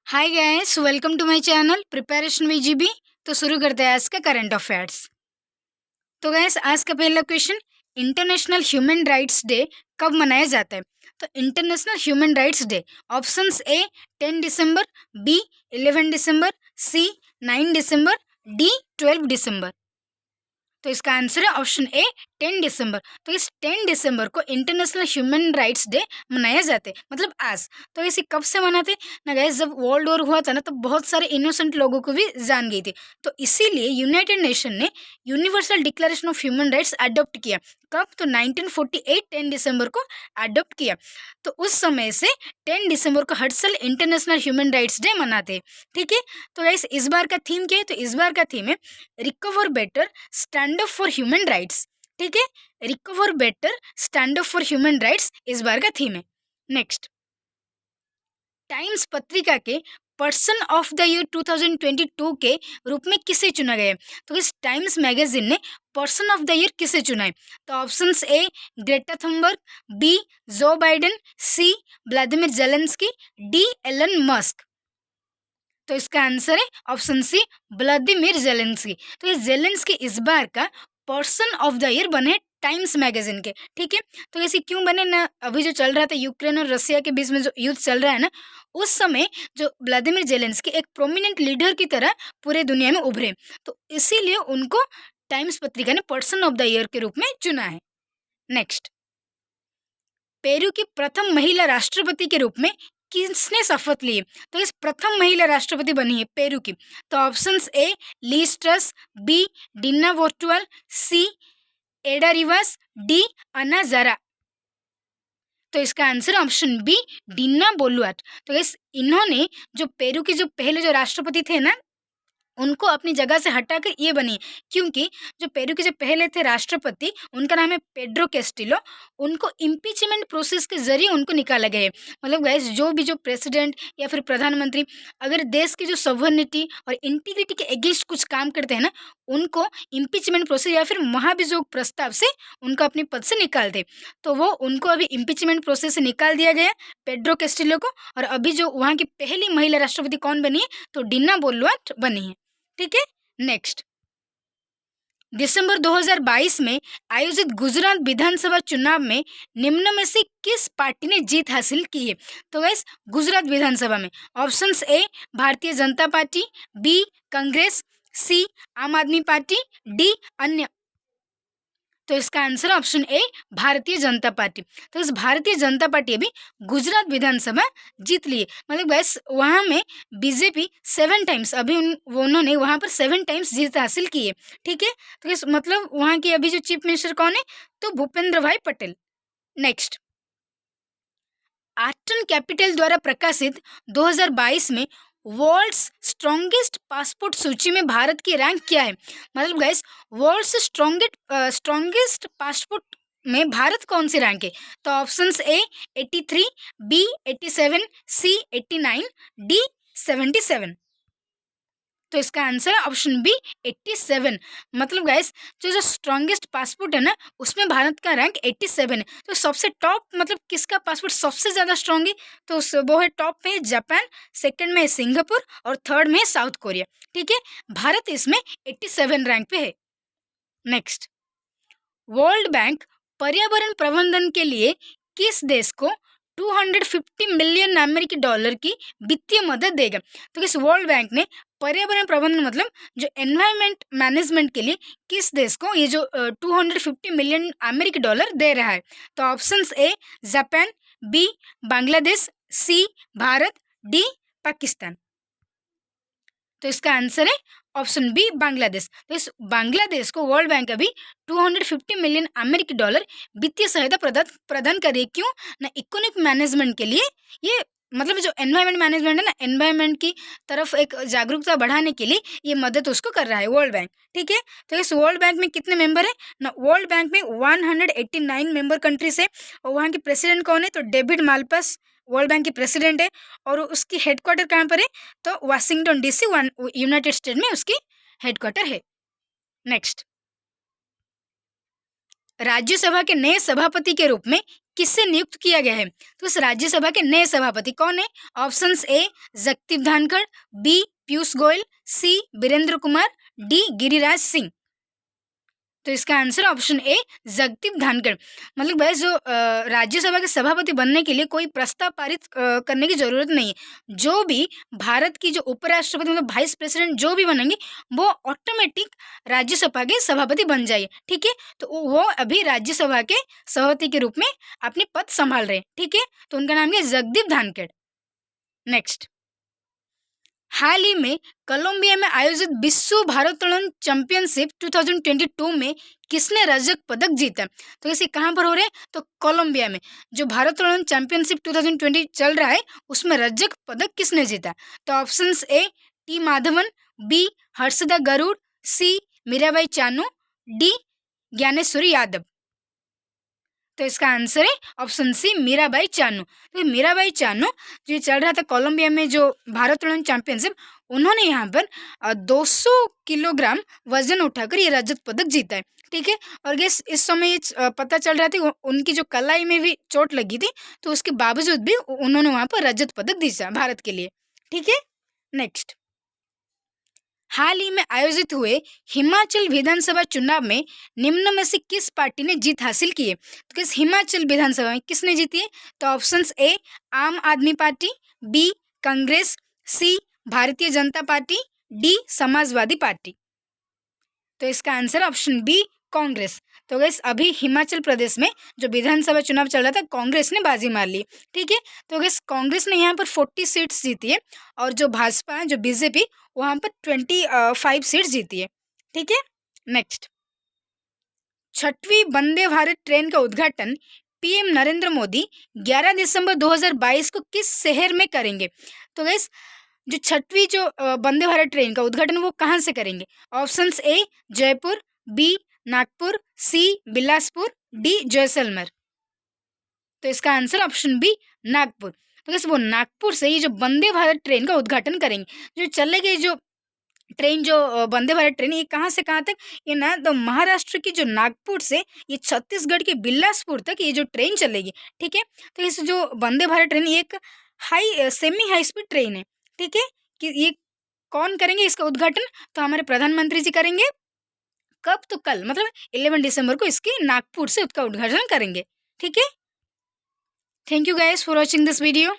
Hi guys, welcome to my channel preparation with GB. तो शुरू करते हैं आज का करंट अफेयर्स। तो गाइस, आज का पहला question, International Human Rights Day कब मनाया जाता है? तो International Human Rights Day, options A 10 दिसंबर, बी 11 दिसंबर, सी 9 दिसंबर, डी 12 दिसंबर। तो इसका आंसर है ऑप्शन ए 10 दिसंबर। तो इस 10 दिसंबर को इंटरनेशनल ह्यूमन राइट्स डे मनाया जाते हैं, मतलब आज। तो इसे कब से मनाते ना गाइस, जब वर्ल्ड वॉर हुआ था ना, तो बहुत सारे इनोसेंट लोगों को भी जान गई थी। तो इसीलिए यूनाइटेड नेशन ने universal declaration of human rights adopt किया। कब? तो 1948 10 दिसंबर को अडॉप्ट किया। तो उस समय से 10 दिसंबर को हर साल इंटरनेशनल ह्यूमन राइट्स डे मनाते हैं। ठीक है। तो गाइस, इस बार का थीम क्या है? तो इस बार का थीम है recover better, stand up for human rights. ठीक है, recover better, stand up for human rights इस बार का थीम है। नेक्स्ट, टाइम्स पत्रिका के पर्सन ऑफ द ईयर 2022 के रूप में किसे चुना गया है? तो इस टाइम्स मैगजीन ने पर्सन ऑफ द ईयर किसे चुना है? तो options A Greta Thunberg, B Joe Biden, C Vladimir Zelensky, D Elon Musk. तो इसका आंसर है ऑप्शन सी व्लादिमीर जेलेंस्की। तो ये जेलेंस्की इस बार का पर्सन ऑफ द ईयर बने टाइम्स मैगजीन के। ठीक है। तो ऐसे क्यों बने ना, अभी जो चल रहा था यूक्रेन और रसिया के बीच में जो युद्ध चल रहा है ना, उस समय जो व्लादिमीर जेलेंस्की एक प्रोमिनेंट लीडर की तरह पूरे दुनिया में उभरे, तो इसीलिए उनको टाइम्स पत्रिका ने पर्सन ऑफ द ईयर के रूप में चुना है। नेक्स्ट, पेरू की प्रथम महिला राष्ट्रपति के रूप में किसने शपथ ली है? तो इस प्रथम महिला राष्ट्रपति बनी है पेरू की। तो options A Liz Truss, B Dina वोर्टुअल, C Ada Rivas, D Ana Jara. तो इसका answer option B Dina Boluarte. तो इस इन्होंने जो पेरू के जो पहले जो राष्ट्रपति थे ना, उनको अपनी जगह से हटाकर ये बनी, क्योंकि जो पेरू के जो पहले थे राष्ट्रपति, उनका नाम है पेड्रो कैस्टिलो। उनको इम्पीचमेंट प्रोसेस के जरिए उनको निकाला गया है। मतलब गाइस, जो भी जो प्रेसिडेंट या फिर प्रधानमंत्री अगर देश की जो सवर्निटी और इंटीग्रिटी के अगेंस्ट कुछ काम करते हैं ना, उनको इम्पीचमेंट प्रोसेस या फिर महाभियोग प्रस्ताव से उनको अपने पद से निकालते। तो वो उनको अभी इम्पीचमेंट प्रोसेस से निकाल दिया गया पेड्रो कैस्टिलो को। और अभी जो वहाँ की पहली महिला राष्ट्रपति कौन बनी है? तो डिना बोलुआट बनी है। ठीक है। नेक्स्ट, दिसंबर 2022 में आयोजित गुजरात विधानसभा चुनाव में निम्न में से किस पार्टी ने जीत हासिल की है? तो गाइस, गुजरात विधानसभा में options A Bharatiya Janata party, B Congress, सी आम आदमी पार्टी, डी अन्य। तो इसका आंसर ऑप्शन ए भारतीय जनता पार्टी। तो इस भारतीय जनता पार्टी अभी गुजरात विधानसभा जीत लिए। मतलब बस वहाँ में बीजेपी 7 टाइम्स, अभी उन्होंने वहाँ पर 7 टाइम्स जीत हासिल की है। ठीक है। तो इस मतलब वहाँ की अभी जो चीफ मिनिस्टर कौन है? तो भूपेंद्र भाई पटेल। नेक्स्ट, आर्टन कैपिटल द्वारा प्रकाशित 2022 में वर्ल्ड्स स्ट्रॉन्गेस्ट पासपोर्ट सूची में भारत की रैंक क्या है? मतलब गाइस, वर्ल्ड्स स्ट्रॉन्गेस्ट पासपोर्ट में भारत कौन सी रैंक है? तो options A 83, B 87, C 89, D 77। तो इसका आंसर है ऑप्शन बी 87। मतलब गाइस, जो स्ट्रॉन्गेस्ट पासपोर्ट है ना, उसमें भारत का रैंक 87 है। तो सबसे टॉप मतलब किसका पासपोर्ट सबसे ज़्यादा स्ट्रॉन्ग है? तो वो है टॉप में जापान, सेकंड में है सिंगापुर और थर्ड में है साउथ कोरिया। ठीक है। भारत इसमें 87 रैंक पे है। नेक्स्ट, वर्ल्ड बैंक पर्यावरण प्रबंधन के लिए किस देश को 250 मिलियन अमेरिकी डॉलर की वित्तीय मदद देगा? तो इस वर्ल्ड बैंक ने पर्यावरण प्रबंधन मतलब जो एनवायरमेंट मैनेजमेंट के लिए किस देश को ये जो 250 मिलियन अमेरिकी डॉलर दे रहा है? तो options A Japan, B Bangladesh, C Bharat, D Pakistan. तो इसका आंसर है ऑप्शन बी बांग्लादेश। तो इस बांग्लादेश को वर्ल्ड बैंक अभी 250 मिलियन अमेरिकी डॉलर वित्तीय सहायता प्रदान कर रही है। क्यों ना? इकोनॉमिक मैनेजमेंट के लिए ये, मतलब जो एनवायरमेंट मैनेजमेंट है ना, एनवायरमेंट की तरफ एक जागरूकता बढ़ाने के लिए ये मदद उसको कर रहा है वर्ल्ड बैंक। ठीक है। तो इस वर्ल्ड बैंक में कितने मेंबर है ना? वर्ल्ड बैंक में 189 मेंबर कंट्रीज है। और वहाँ के प्रेसिडेंट कौन है? तो डेविड माल्पास वर्ल्ड बैंक के प्रेसिडेंट है। और उसकी हेडक्वार्टर कहाँ पर है? तो वाशिंगटन डीसी यूनाइटेड स्टेट में उसकी हेडक्वार्टर है। नेक्स्ट, राज्यसभा के नए सभापति के रूप में किससे नियुक्त किया गया है? तो इस राज्यसभा के नए सभापति कौन है? Options A Jagdeep Dhankhar, B Piyush Goyal, C Virendra Kumar, D Giriraj Singh. तो इसका answer option A Jagdeep Dhankhar. मतलब भाई जो राज्यसभा के सभापति बनने के लिए कोई प्रस्ताव पारित करने की जरूरत नहीं है। जो भी भारत की जो उपराष्ट्रपति मतलब वाइस प्रेसिडेंट जो भी बनेंगे वो ऑटोमेटिक राज्यसभा के सभापति बन जाइए। ठीक है, तो वो अभी राज्यसभा के सभापति के रूप में अपनी पद संभाल रहे हैं। ठीक है, तो उनका नाम है जगदीप धनखड़। नेक्स्ट, हाल ही में कोलंबिया में आयोजित विश्व भारोत्तोलन चैंपियनशिप 2022 में किसने रजत पदक जीता? तो इसे कहाँ पर हो रहे हैं? तो कोलंबिया में जो भारोत्तोलन चैंपियनशिप 2020 चल रहा है उसमें रजत पदक किसने जीता? तो options A T Madhavan, B Harshada Garud, C Mirabai Chanu, D Dnyaneshwari Yadav. तो इसका आंसर है ऑप्शन सी मीराबाई चानू। तो मीराबाई चानू जो चल रहा था कोलंबिया में जो भारोत्तोलन चैंपियनशिप, उन्होंने यहाँ पर 200 किलोग्राम वजन उठाकर ये रजत पदक जीता है। ठीक है, और गैस इस समय पता चल रहा था उनकी जो कलाई में भी चोट लगी थी, तो उसके बावजूद भी उन्होंने वहाँ पर रजत पदक जीता भारत के लिए। ठीक है, नेक्स्ट, हाल ही में आयोजित हुए हिमाचल विधानसभा चुनाव में निम्न में से किस पार्टी ने जीत हासिल की है? तो किस हिमाचल विधानसभा में किसने जीती है? तो ऑप्शंस ए आम आदमी पार्टी, बी कांग्रेस, सी Bharatiya Janata party, D Samajwadi party. तो इसका आंसर ऑप्शन बी कांग्रेस। तो गैस अभी हिमाचल प्रदेश में जो विधानसभा चुनाव चल रहा था कांग्रेस ने बाजी मार ली। ठीक है, तो गैस कांग्रेस ने यहाँ पर 40 सीट्स जीती है और जो भाजपा है जो बीजेपी वहाँ पर 25 सीट्स जीती है। ठीक है, नेक्स्ट, छठवीं वंदे भारत ट्रेन का उद्घाटन पीएम नरेंद्र मोदी 11 दिसंबर 2022 को किस शहर में करेंगे? तो गैस जो छठवीं जो वंदे भारत ट्रेन का उद्घाटन वो कहाँ से करेंगे? Options A Jaipur, B Nagpur, C Bilaspur, D Jaisalmer. तो इसका आंसर ऑप्शन बी नागपुर। तो कैसे वो नागपुर से ये जो वंदे भारत ट्रेन का उद्घाटन करेंगे। जो चलेगी जो ट्रेन जो वंदे भारत ट्रेन ये कहाँ से कहाँ तक? ये ना तो महाराष्ट्र की जो नागपुर से ये छत्तीसगढ़ के बिलासपुर तक ये जो ट्रेन चलेगी। ठीक है, तो इस जो वंदे भारत ट्रेन ये एक सेमी हाई स्पीड ट्रेन है। ठीक है, कि ये कौन करेंगे इसका उद्घाटन? तो हमारे प्रधानमंत्री जी करेंगे। कब? तो कल मतलब 11 दिसंबर को इसके नागपुर से उसका उद्घाटन करेंगे। ठीक है, thank you guys for watching this video.